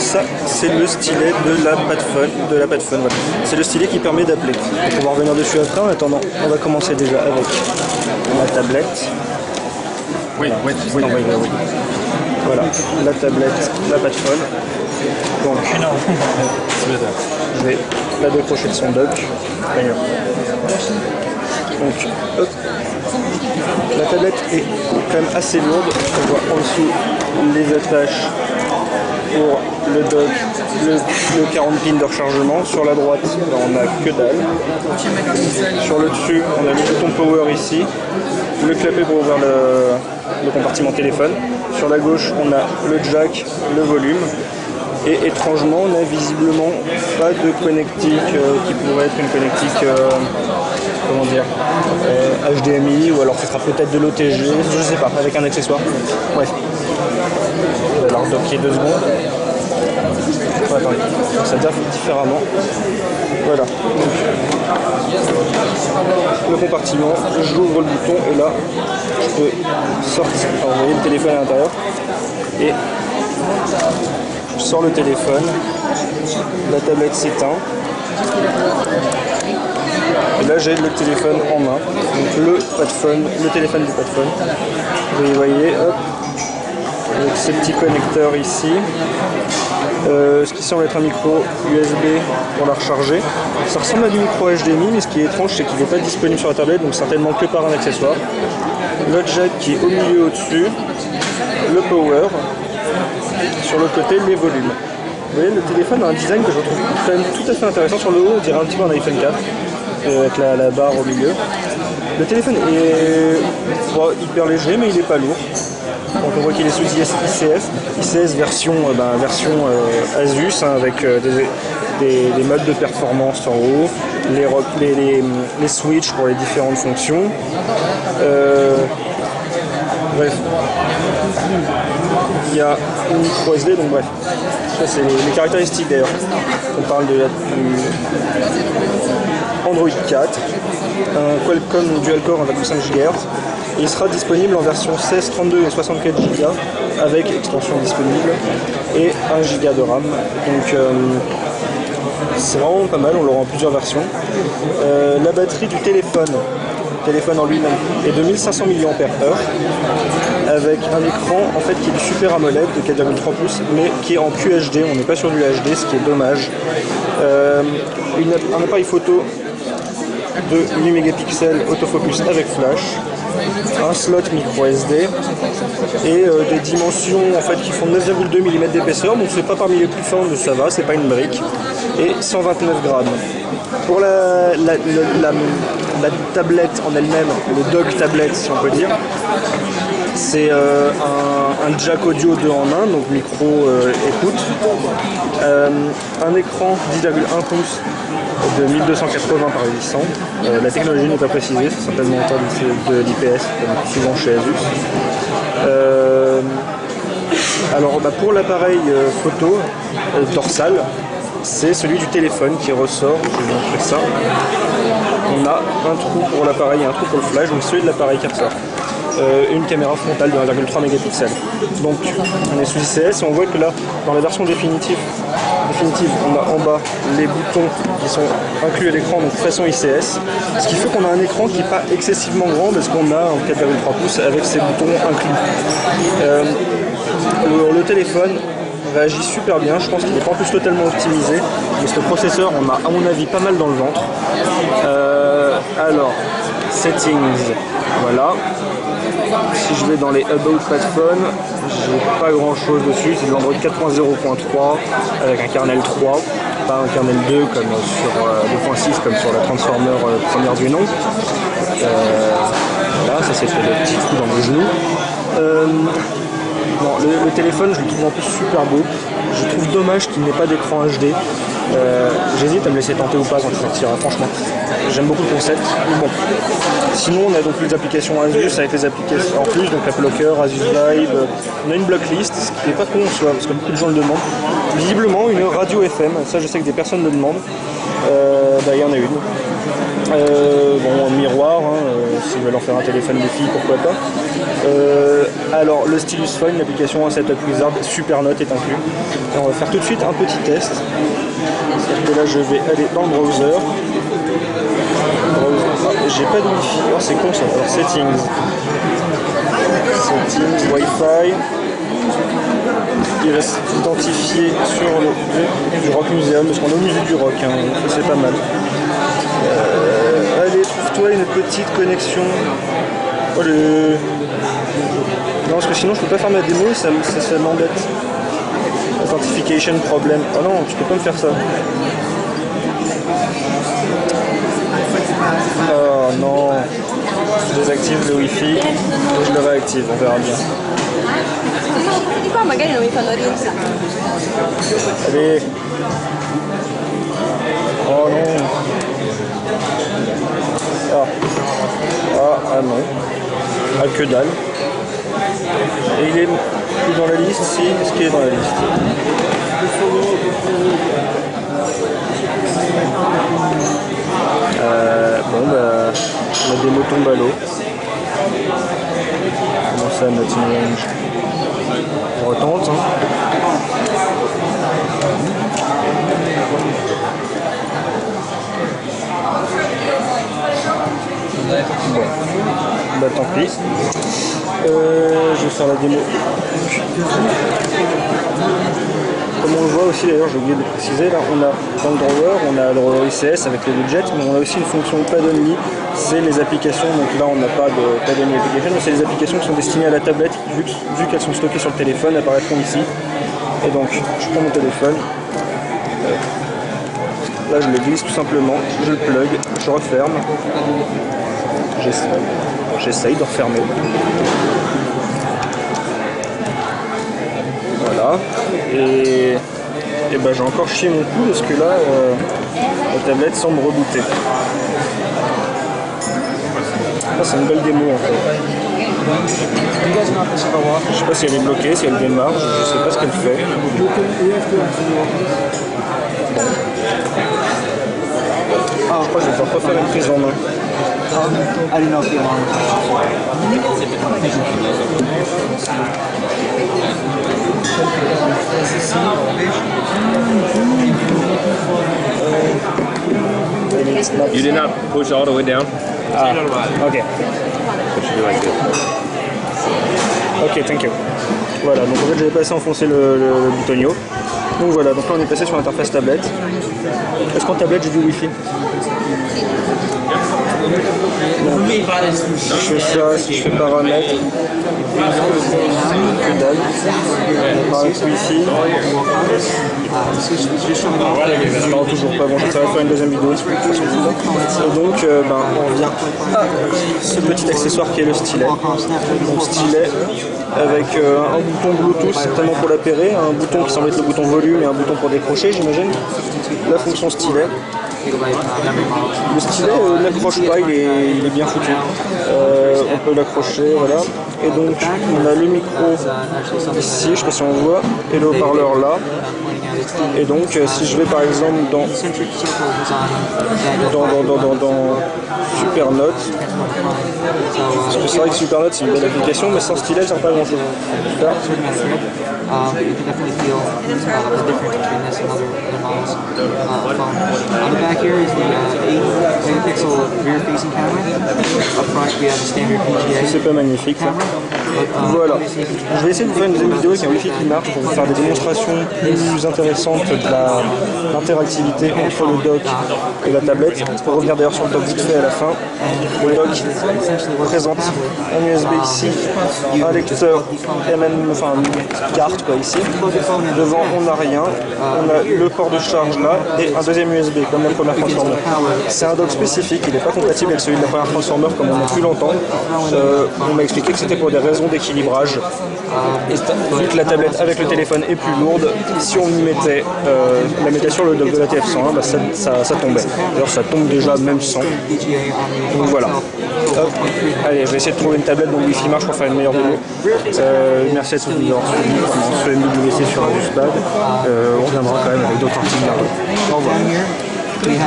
ça, c'est le stylet de la Padfone. Voilà. C'est le stylet qui permet d'appeler. On va revenir dessus après. En attendant, on va commencer déjà avec la tablette. Oui. Voilà, la tablette, la Padfone. Donc, je vais la décrocher de son dock. Donc, hop. La tablette est quand même assez lourde. On voit en dessous les attaches pour le dock, le 40 pins de rechargement. Sur la droite, on n'a que dalle. Sur le dessus, on a le bouton power ici, le clapet pour ouvrir le compartiment téléphone. Sur la gauche, on a le jack, le volume. Et étrangement, on n'a visiblement pas de connectique qui pourrait être une connectique comment dire, HDMI, ou alors ce sera peut-être de l'OTG, je sais pas, avec un accessoire. Bref. On va leur docker 2 secondes. Oh, attendez, ça veut dire différemment. Voilà. Le compartiment, j'ouvre le bouton et là, je peux sortir. Alors, vous voyez le téléphone à l'intérieur. Et je sors le téléphone. La tablette s'éteint. Et là j'ai le téléphone en main, donc le téléphone du Padfone. Vous voyez, hop, avec ces petits connecteurs ici. Ce qui semble être un micro USB pour la recharger. Ça ressemble à du micro HDMI, mais ce qui est étrange, c'est qu'il n'est pas disponible sur la tablette, donc certainement que par un accessoire. Le jack qui est au milieu au-dessus, le power, sur le côté les volumes. Vous voyez, le téléphone a un design que je trouve quand même tout à fait intéressant. Sur le haut, on dirait un petit peu un iPhone 4. Avec la barre au milieu. Le téléphone est hyper léger, mais il n'est pas lourd. Donc on voit qu'il est sous ICS version Asus, hein, avec des modes de performance en haut, les switches pour les différentes fonctions. Bref, il y a une micro SD, donc bref, ça c'est les caractéristiques d'ailleurs. On parle de Android 4, un Qualcomm dual-core 1,5 GHz. Il sera disponible en version 16, 32 et 64 Go avec extension disponible et 1 Go de RAM. Donc c'est vraiment pas mal, on l'aura en plusieurs versions. La batterie du téléphone en lui-même est de 1500 mAh avec un écran en fait qui est du Super AMOLED de 4,3 pouces mais qui est en QHD, on n'est pas sur du HD, ce qui est dommage. Un appareil photo de 8 mégapixels autofocus avec flash, un slot micro SD et des dimensions en fait qui font 9,2 mm d'épaisseur, donc c'est pas parmi les plus fins, mais ça va, c'est pas une brique, et 129 grammes. Pour la tablette en elle-même, le dock tablette si on peut dire, c'est un jack audio 2 en 1, donc micro écoute, un écran 10,1 pouces de 1280 par 800. La technologie n'est pas précisée, c'est certainement pas de l'IPS, comme souvent chez Asus. Alors pour l'appareil photo dorsal, c'est celui du téléphone qui ressort, je vais vous montrer ça. On a un trou pour l'appareil et un trou pour le flash, donc celui de l'appareil qui ressort. Une caméra frontale de 1,3 mégapixels. Donc on est sous ICS et on voit que là, dans la version définitive, on a en bas les boutons qui sont inclus à l'écran, donc façon ICS. Ce qui fait qu'on a un écran qui n'est pas excessivement grand parce qu'on a un 4,3 pouces avec ses boutons inclus. Le téléphone réagit super bien, je pense qu'il n'est pas en plus totalement optimisé, parce que le processeur, on a à mon avis pas mal dans le ventre. Alors, settings, voilà. Si je vais dans les About Padfone, j'ai pas grand chose dessus, c'est de l'Android 4.0.3 avec un kernel 3, pas un kernel 2 comme sur 2.6 comme sur la Transformer première du nom. Voilà, ça c'est fait le petit coup dans le genou. Non, le téléphone, je le trouve en plus super beau. Je trouve dommage qu'il n'ait pas d'écran HD. J'hésite à me laisser tenter ou pas quand il sortira, franchement. J'aime beaucoup le concept. Bon. Sinon, on a donc les applications Asus avec les applications en plus, donc App Locker, Asus Vibe. On a une blocklist, ce qui n'est pas con en soi, parce que beaucoup de gens le demandent. Visiblement, une radio FM, ça je sais que des personnes le demandent. Il y en a une. Bon, miroir, hein, s'ils veulent en faire un téléphone de filles, pourquoi pas. Alors, le Stylus Phone, l'application à Setup Wizard, Supernote est inclus. Et on va faire tout de suite un petit test. Et là, je vais aller dans le browser. J'ai pas de Wi-Fi, oh, c'est con ça. Alors, Settings, Wi-Fi. Il reste identifié sur le du Rock Museum, parce qu'on est au musée du rock, hein, c'est pas mal. Allez, trouve-toi une petite connexion. Oh, non, parce que sinon je peux pas faire ma démo et ça m'embête. Authentification problem. Oh non, tu peux pas me faire ça. Oh non. Je désactive le Wi-Fi et je le réactive, on verra bien. Di qua magari non mi fanno rinsa. Allez. Oh non. Ah non. Ah que dalle. Et il est plus dans la liste, si. Est-ce qu'il est dans la liste? Bon bah la démo tombe à l'eau. Comment ça, Nothing Range? On retente, hein. Bon, bah tant pis. Je vais faire la démo. Comme on le voit aussi, d'ailleurs, j'ai oublié de préciser, là on a dans le drawer, on a le ICS avec les widgets, mais on a aussi une fonction Pad Only, c'est les applications, donc là on n'a pas de Pad Only application, mais c'est les applications qui sont destinées à la tablette, vu qu'elles sont stockées sur le téléphone, apparaîtront ici. Et donc, je prends mon téléphone, là je le glisse tout simplement, je le plug, je referme, j'essaye de refermer. Voilà, et ben j'ai encore chié mon coup parce que là la tablette semble rebooter. Ah, c'est une belle démo en fait. Je sais pas si elle est bloquée, si elle démarre, je sais pas ce qu'elle fait. Ah, je crois que je vais pouvoir refaire une prise en main. I didn't know if the alarm You did not push all the way down? Ah, ok. It should be like this. Ok, thank you. Voilà, donc en fait j'avais pas assez enfoncé le boutonio. Donc voilà, donc là on est passé sur l'interface tablette. Est-ce qu'en tablette j'ai du Wi-Fi? Donc, si je fais ça, si je fais paramètres, que dalle, paramètres Wi-Fi, non, toujours pas, bon, ça va faire une deuxième vidéo, et donc on vient à ce petit accessoire qui est le stylet. Donc stylet avec un bouton Bluetooth certainement pour l'appairer, un bouton qui semble être le bouton volume et un bouton pour décrocher j'imagine, la fonction stylet. Le stylet n'accroche pas, il est bien foutu. On peut l'accrocher, voilà. Et donc on a le micro ici, je sais pas si on voit, et le haut-parleur là. Et donc si je vais par exemple dans Supernote, parce que c'est vrai que Supernote c'est une belle application, mais sans stylet ça sert pas à grand chose. Super. You can definitely feel the difference between this and other models phone. On the back here is the 8 megapixel rear-facing camera. Up front we have the standard PGA. C'est pas magnifique ça. Voilà. Je vais essayer de vous faire une deuxième vidéo avec un Wi-Fi qui marche pour vous faire des démonstrations plus intéressantes de l'interactivité entre le dock et la tablette. Pour revenir d'ailleurs sur le dock vite fait à la fin. Le dock présente un USB ici, un lecteur et même enfin une carte quoi ici. Devant on n'a rien, on a le port de charge là et un deuxième USB comme la première Transformer. C'est un dock spécifique, il n'est pas compatible avec celui de la première Transformer comme on a pu l'entendre. On m'a expliqué que c'était pour des raisons d'équilibrage. Et vu que la tablette avec le téléphone est plus lourde, si on y mettait la mettait sur le dock de la TF101, bah ça tombait. D'ailleurs ça tombe déjà même sans. Donc voilà. Hop. Allez, je vais essayer de trouver une tablette dont le Wi-Fi marche pour faire une meilleure démo. Merci à tous de nous avoir suivis sur MWC sur Ajuspad. On reviendra quand même avec d'autres articles bientôt. Au revoir.